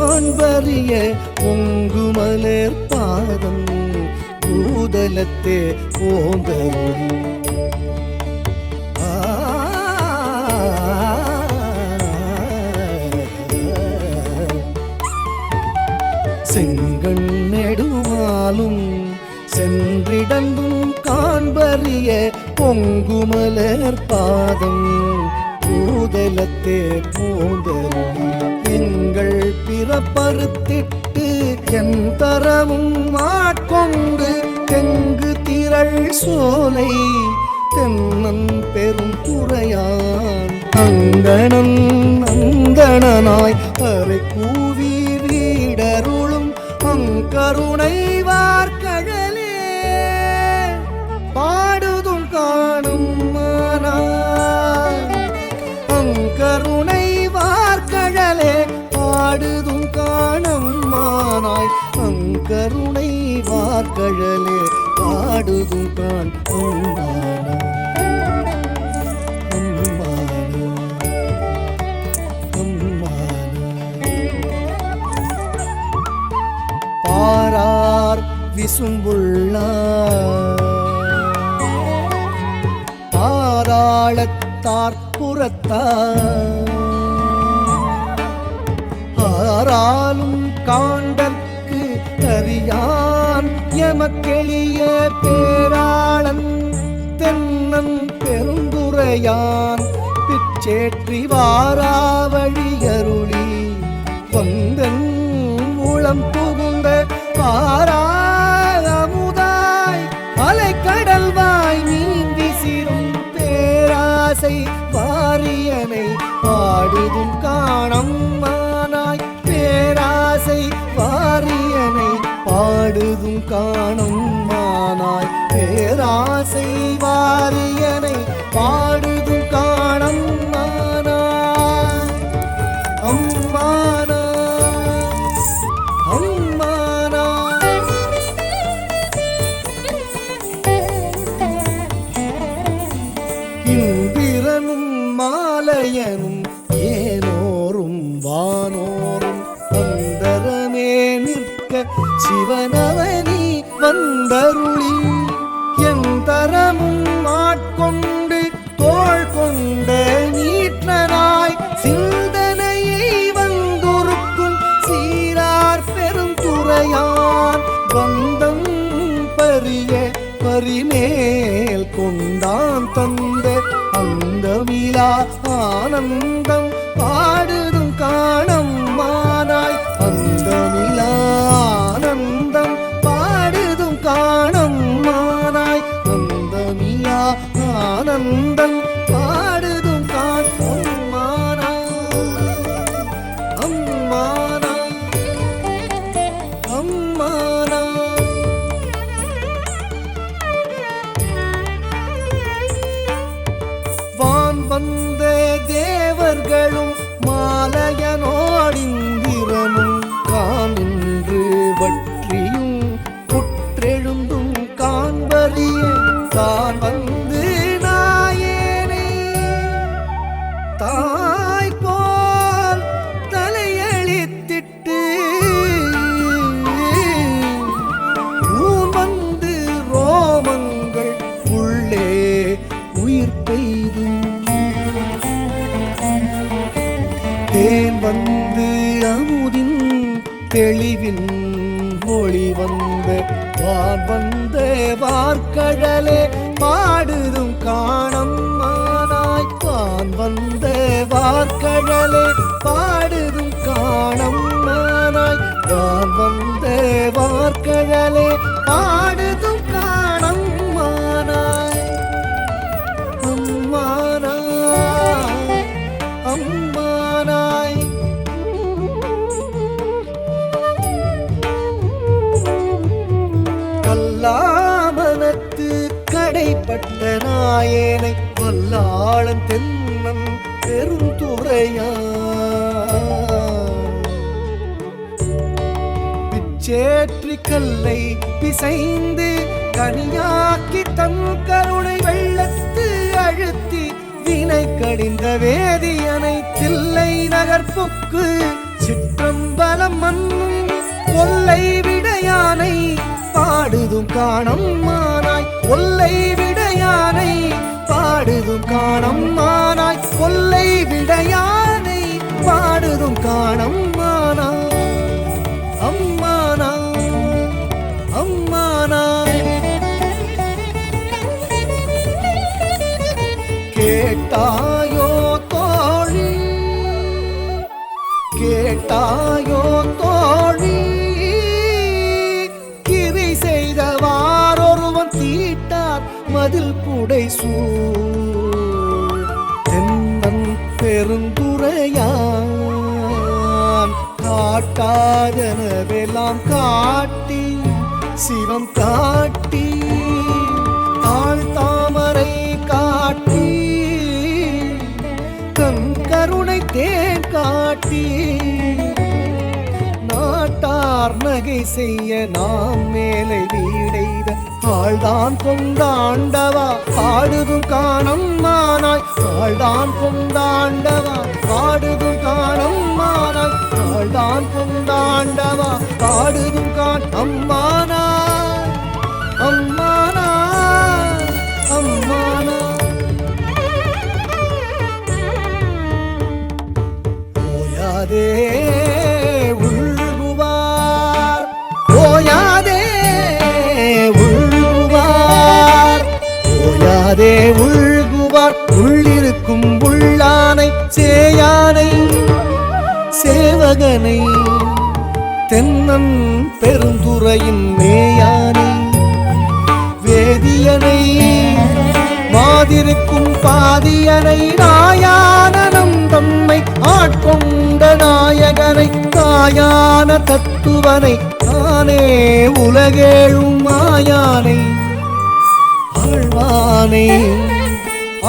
காண்பறிய பொங்குமலர் பாதம் பூதலத்தே போந்தருளி செங்கண் நெடுமாலும் சென்றிடங்கும் காண்பறிய பொங்குமலர் பாதம் பூதலத்தே போந்தருளி எங்கள் பிறப்பறுத்திட்டு என் தரமும் ஆட்கொண்டு தெங்கு திரள் சோலை தென்னன் பெரும் துறையான் அங்கணன் அந்தணனாய் அரை கூவி வீடருளும் அங்கருணை வார்கழலே பாடுதும் காணும் அங்கருணை வார்கழலே பாடுதும் காணும் மானாய் அங்கருணை வார்கழலே பாடுதும் காண் பாரார் விசும்புள்ளார் பாராளத்தார் புறத்தார் ஆராலும் காண்டற்கு அறியான் எமக்கெளிய பேராளன் தென்னன் பெருந்துரையான் பிச்சேற்றி வாராவழியருளி வந்தன் உளம் புகுந்த பாராமுதாய் அலைக்கடல்வாய் நீந்தி சிறும் பேராசை வாரியனை பாடுதும் காணம் மானாய் பேராசை வாரியனை பாடுதும் காணும் மானாய் பேராசை வாரியனை பாடுதும் காணும் மானாய் அம்மானா அம்மானா இந்திரனும் மாலையனும் ஏனோரும் வானோரும் அந்தரமே நிற்க சிவனவனி வந்தருளி எந்தரமும் ஆட்கொண்டு தோள் கொண்ட நீற்றனாய் சிந்தனையை வந்துருக்கும் சீரார் பெரும் துறையான் பந்தம் பரிய பரிமேல் கொண்டான் தந்த அந்தமிலா ஆனந்தம் பாடுதும் காணம் மானாய் அந்தமிலா ஆனந்தம் பாடுதும் காணம் மானாய் அந்தமிலா ஆனந்தம் பாடுதும் காணும் மானாய் அம்மானாய் அம்மானாய் வான் வந்த தேவர்களும் மாலையனோடிந்திரனும் காணின்று வற்றியும் புற்றெழுந்தும் காண்பறிய தான் வந்து நாயேனே தாய் போல் தலையளித்திட்டு ஊன் வந்து ரோமங்கள் உள்ளே உயிர் பெய்து தேன் வந்து அமுதின் தெளிவின் ஒளி வந்த வான் வந்த வார்கழலே பாடுதும் காணம் மானாய் வான் வந்த வார்கழலே பாடுதும் காணம் மானாய் வான் வந்த வார்கழலே பாடுதும் காணம் மானாய் அம்மானாய் அம்மானாய் கல்லாமனத்து கடைப்பட்ட நாயேனை வல்லாளன் தென்னன் பெருந்துரையான் பிச்சேற்றி கல்லை பிசைந்து கனியாக்கி தன் கருணை வெள்ளத்து அழுத்தி வினை கடிந்த வேதியனை தில்லை நகர்ப்புக்கு சிற்றம்பலம் ஒல்லை விடையானை பாடுதும் காணம்மானாய் ஒல்லை விடையானை பாடுதும் காணம்மானாய் ஒல்லை விடையானை பாடுதும் காணம்மானாய் அம்மானாய் அம்மானாய் கேட்டாயோ தோழி கேட்டாயோ தோழி கிரி செய்தவாரொருவன் தீட்டார் மதில் புடை சூழ் தென்னன் பெருந்துரையான் காட்டாதனவெல்லாம் காட்டி சிவம் காட்டி தாழ் தாமரை காட்டி தன் கருணை தேன் காட்டி நாட்டார் நகை செய்ய நாம் மேலை வீடைத ஆழ்தான் கொண்டாண்டவா பாடுதும் காணம்மானாய் ஆழ்தான் கொண்டாண்டவா பாடுதும் காணம்மானாய் ஆழ்தான் கொண்டாண்டவா பாடுதும் காண் அம்மானாய் அம்மானாய் அம்மானாய் ஓயாதே உள்குவார் ஓயாதே உள்குவார் ஓயாதே உள்குவார் உள்ளிருக்கும் உள்ளானை சேயானை சேவகனை தென்னன் பெருந்துறையின் மேயானை வேதியனை மாதிருக்கும் பாதியனை நாயானனம் தம்மை ஆட்கொண்ட நாயகனை தாயான தத்துவனை தானே உலகேழும் மாயானை ஆழ்வானை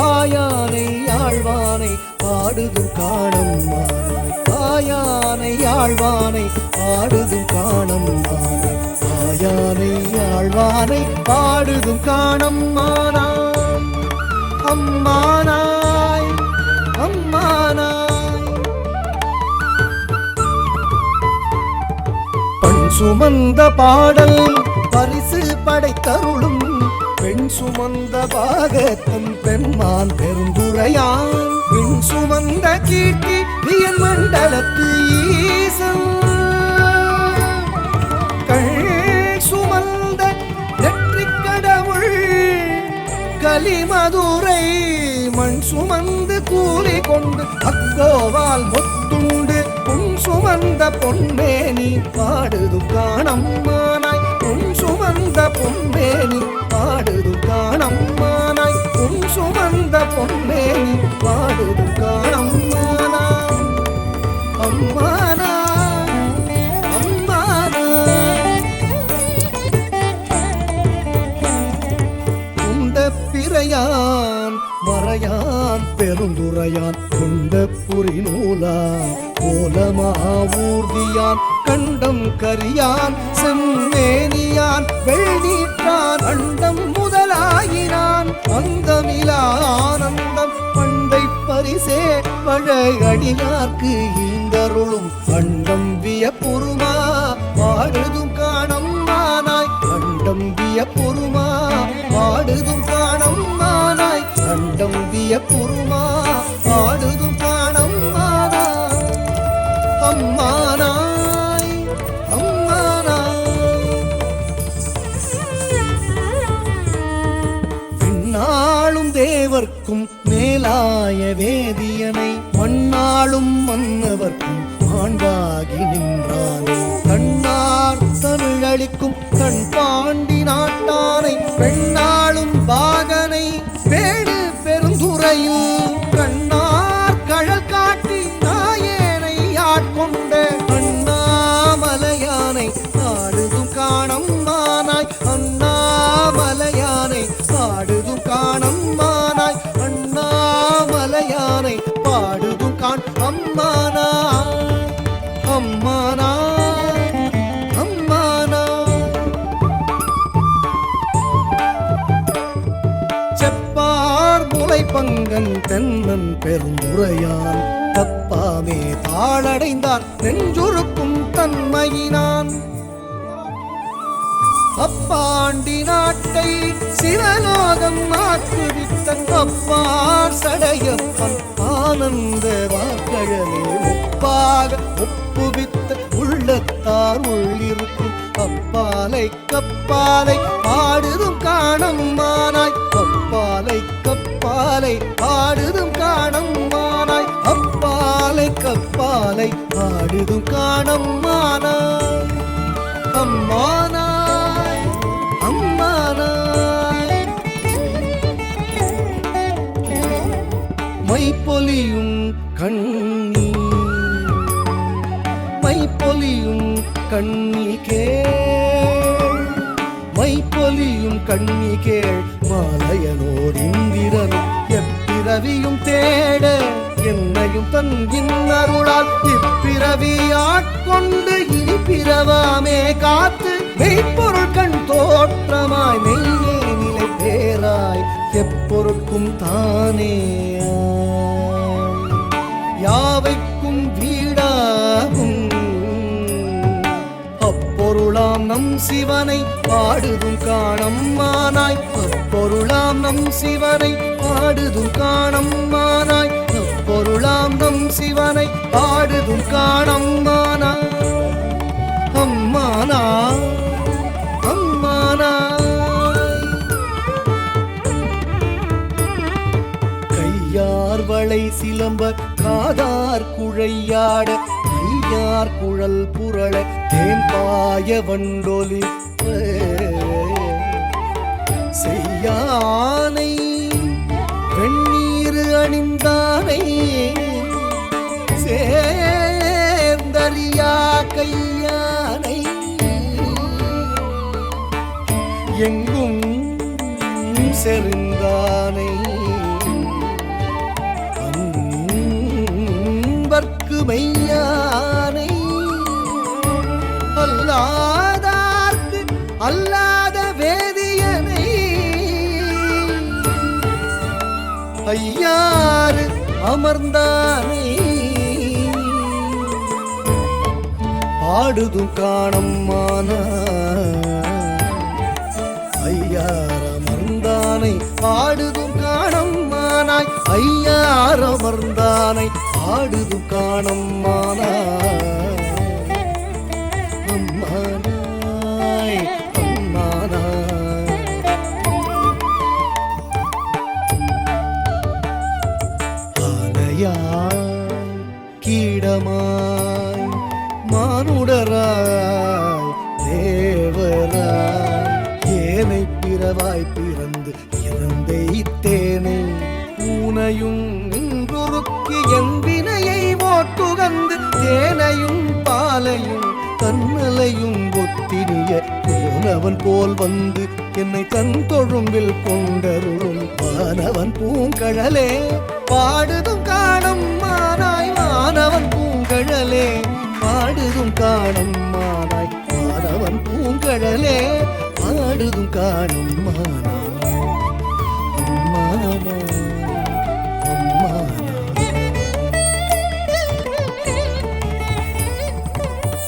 ஆயானை ஆழ்வானை பாடுதும் காணம்மானாய் ஆயானை ஆழ்வானை பாடுதும் காணம்மானாய் ஆயானை ஆழ்வானை பாடுதும் காணம்மானாய் அம்மானாய் அம்மானாய் பண் சுமந்த பாடல் பரிசு படைத்தருளும் பெண் சுமந்த பாகத்தன் பெண்மான் பெருந்துரையான் பெண் சுமந்த கீர்த்தி வியன் மண்டலத்து ஈசன் கள் சுமந்த நெற்றிக் கடவுள் கலிமதுரை மண் சுமந்து கூலி கொண்டு அக்கோவால் முத்துண்டு பொன் சுமந்த பொன்மேனி பாடுது காணம்மானாய் பொன் சுமந்த பொன்மேனி பாடுது காணம்மானாய் பொன் சுமந்த பொன்மேனி பாடுது காணம்மானாய் அம்மானாய் அம்மானாய் குண்ட பிறையான் மறையான் பெருந்துரையான் கொண்ட புரிநூலா கோலமா ஊர்தியான் கண்டம் கரியான் செம்மேனியான் வெள்ளீற்றான் அண்டம் முதலாயினான் அந்தமிலா ஆனந்தம் பண்டை பரிசே பழகடியார்க்கு ஈந்தருளும் அண்டம் வியப்புருமா பாடுதும் காணம்மானாய் அண்டம் வியப்புருமா பாடுதும் காணம்மானாய் அண்டம் வியப்புருமா பாடுதும் காணம்மானாய் அம்மானாய் அம்மானாய் விண்ணாளும் தேவர்க்கும் மேலாய வேதியனை மண்ணாளும் மன்னவர்க்கும் ஆண்டாகி நின்றானே கண்ணார் தமிழளிக்கும் கண் பாண்டி நாட்டானை பெண்ணாளும் பாகனை வேடு பெருந்துறையில் கண்ணார் கழல் காட்டி நாயேனை ஆட்கொண்ட அண்ணாமலையானை ஆடுதும் காணம்மானாய் அண்ணாமலையானை பாடுதும் காணம்மானாய் அண்ணாமலையானை பாடுதும் காண் அம்மானாய் அம்மானாய் அம்மானாய் செப்பார் முலை பங்கன் தென்னன் பெருந்துரையான் தப்பாமே தாளடைந்தார் நெஞ்சுருக்கும் தன்மையினான் அப்பாண்டி நாட்டை சிவலோகம் ஆக்குவித்த அப்பா சடையப்பன் ஆனந்த வாக்கழலே ஒப்பாக ஒப்புவித்த உள்ளத்தார் உள்ளிருக்கும் அப்பாலை கப்பாலை பாடுதும் காணம்மானாய் அப்பாலை கப்பாலை பாடுதும் காணம்மானாய் அப்பாலை கப்பாலை பாடுதும் காணம்மானாய் அம்மானாய் அம்மானாய் மைப்பொலியும் கண்ணி மைப்பொலியும் கண்ணி கேள் மைப்பொலியும் கண்ணி கேள் மாலையனோர் இந்திரனும் எப்பிறவியும் தேட என்னையும் தங்கின் அருளால் இப்பிறவி ஆட்கொண்டு இனி பிறவாமே காத்து மெய்ப்பொருள் கண் தோற்றமாய் மெய்யே நிலை பேராய் எப்பொருட்கும் தானே யாவைக்கும் வீடாகும் அப்பொருளாம் நம் சிவனை பாடுதும் காணம்மானாய் அப்பொருளாம் நம் சிவனை பாடுதும் காணம்மானாய் அப்பொருளாம் நம் சிவனை பாடுதும் காணம்மானாய் அம்மானாய் அம்மானாய் கையார் வளை சிலம்ப காதார் குழையாட கையார் குழல் புரள தேன் பாய வண்டொலி செய்யானை வெண்ணீர் அணிந்தானை சேர்ந்தறியா கையானை எங்கும் செறிந்தானை அன்பர்க்கு மெய்யானை அல்லாதார்க்கு அல்லாத வேதியனை ஐயாறு அமர்ந்தானை பாடுதும் காணம்மானாய் ஐயார் அமர்ந்தானை பாடுதும் காணம்மானாய் ஐயார் அமர்ந்தானை பாடுதும் காணம்மானாய் அம்மானாய் அம்மானாய் ஆனையாய் கீடமாய் மானுடராய் தேவராய் ஏனை பிறவாய் பிறந்து இறந்தைத்தேனை பூனையும் நின்றுருக்கி என் வினையை ஓட்டுகந்து தேனையும் பாலையும் தன்னலையும் ஒத்தினிய போனவன் போல் வந்து என்னை தன் தொழும்பில் கொண்டருளும் வானவன் பூங்கழலே பாடுதும் காணம்மானாய் வானவன் பூங்கழலே பாடுதும் காணம்மானாய் வானவன் பூங்கழலே பாடுதும் காணம்மானாய் அம்மானாய்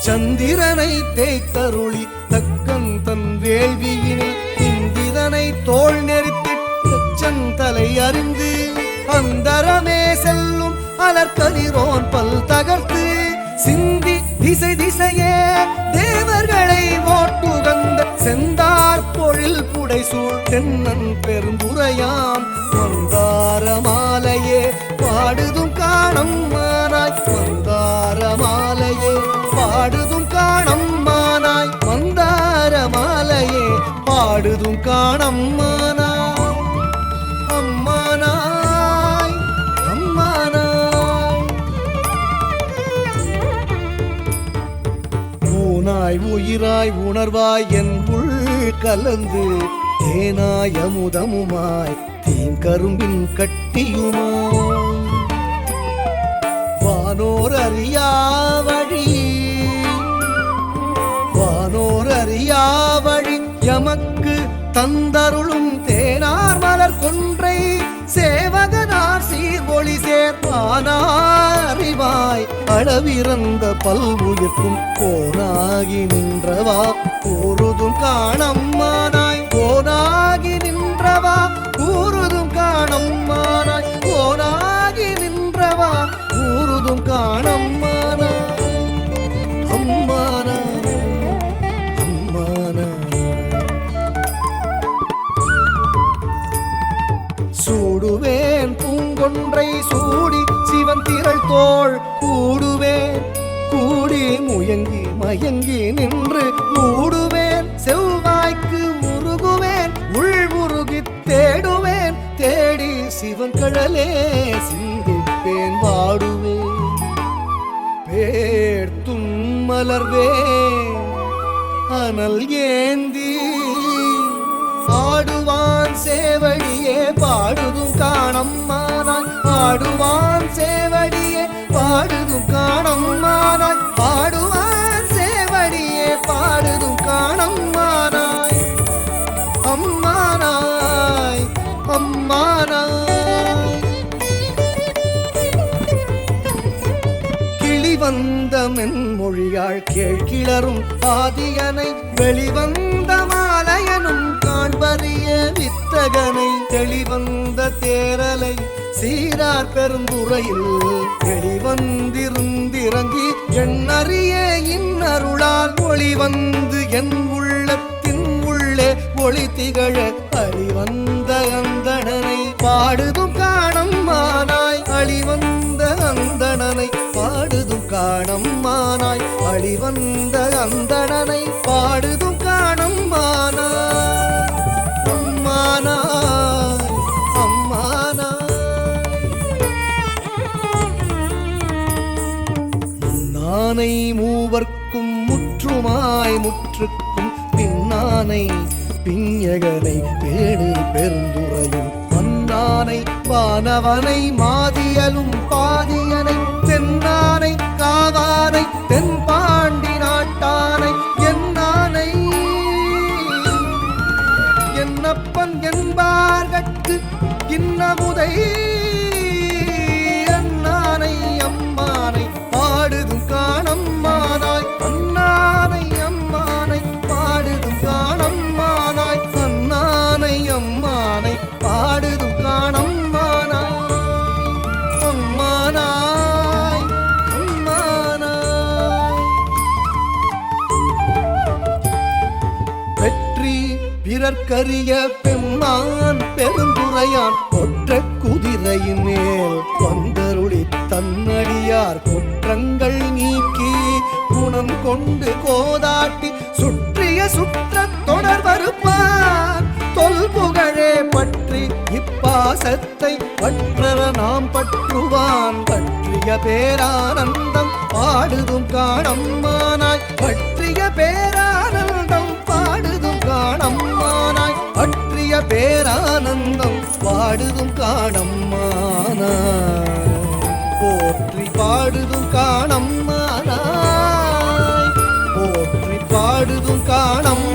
சந்திரனை தேய்த்தருளி தக்கன் தன் வேள்வியினில் இந்திரனை தோள் நெறித்திட்டு செந்தலை அறிந்து அந்தரமே செல்லும் அலர்கதிரோன் பல் தகர்த்து சிந்தி திசை திசையே தேவர்களை ஓட்டுகந்த செந்தார் பொழில் புடைசூழ் தென்னன் பெருந்துரையான் மந்தார மாலையே பாடுதும் காணம்மானாய் மந்தார மாலையே பாடுதும் காணம்மானாய் மந்தார மாலையே பாடுதும் காணம்மானாய் அம்மானாய் அம்மானாய் ஊனாய் உயிராய் உணர்வாய் என் உள் கலந்து தேனாய் அமுதமுமாய் தீங்கரும்பின் கட்டியுமாய் வானோர் அறியா வழி வானோர் அறியா வழி எமக்கு தந்தருளும் தேனார் மலர் கொன்றை சேவகனார் சீர்மொழி சேர்வானார் அறிவாய் அளவிறந்த பல்வுயிர்க்கும் கோனாகி நின்றவா கூறுதும் காணம்மானாய் கோனாகி நின்றவா கூறுதும் காணம்மானாய் கோனாகி நின்றவா கூறுதும் காணம்மானாய் அம்மானாய் அம்மானாய் சூடுவேன் பூங்கொன்றை சூடி சிவன் திரள் தோள் கூடுவேன் கூடி முயங்கி மயங்கி நின்று மூடுவேன் செவ்வாய்க்கு முருகுவேன் உள்முருகி தேடுவேன் தேடி சிவன் கடலே சிந்திப்பேன் வாடுவேன் பேர்த்தும் மலர்வேன் அனல் ஏந்தி ஆடுவான் சேவடியே பாடுதும் காணம்மானாய் ஆடுவான் சேவடியே பாடுதும் காணம்மானாய் பாடுவான் சேவடியே பாடுதும் காணம்மானாய் அம்மானாய் அம்மானாய் கிளிவந்த மென்மொழியாள் கேழ்கிளரும் ஆதியனை வெளிவந்த மாலையனும் காண்பறிய வித்தகனை தெளிவந்த தேரலை சீரார் பெருந்துறையில் வெளிவந்திருந்திறங்கி எண்ணறிய இன்னருளால் ஒளிவந்து என் உள்ளத்தின் உள்ளே ஒளி திகழ அழிவந்த அந்தணனை பாடுதும் காணம்மானாய் அழிவந்த அந்தணனை பாடுதும் காணம்மானாய் அழிவந்த அந்தணனை பாடுதும் காணம்மானாய் அம்மானாய் அம்மானாய் நானை மூவர்க்கும் முற்றுமாய் முற்றுக்கும் பின்னானை பிஞகனை பேணு பெருந்துறையும் மன்னானை வானவனை மாதியலும் பாதியனை தென்னானை காவானை தென்பாண்டி நாட்டானை என்னானை என்னப்பன் என்பார்கட்கு இன்னமுதை அண்ணானை அம்மானை பாடுதும் காணம்மானாய் அண்ணானை அம்மானை பாடுதும் காணம்மானாய் அண்ணானை அம்மானை பாடுதும் காணம்மானாய் அம்மானாய் அம்மானாய் வெற்றி பிறர்க்கரிய பெம்மான் பெருந்துரையான் ஒற்ற குதிரையின் மேல் வந்தருளி தன்னடியார் குற்றங்கள் நீக்கி குணம் கொண்டு கோதாட்டி சுற்றிய சுற்றத் தொடர் வருப்பார் தொல் புகழே பற்றி இப்பாசத்தை பற்றற நாம் பற்றுவான் பற்றிய பேரானந்தம் பாடுதும் காணம்மானாய் பற்றிய பேரானந்தம் பாடுதும் காணம்மானாய் பற்றிய பேரானந்தம் பாடுதும் காணம்மானாய் போற்றி பாடுதும் காணம்மானாய் போற்றி பாடுதும் காணம்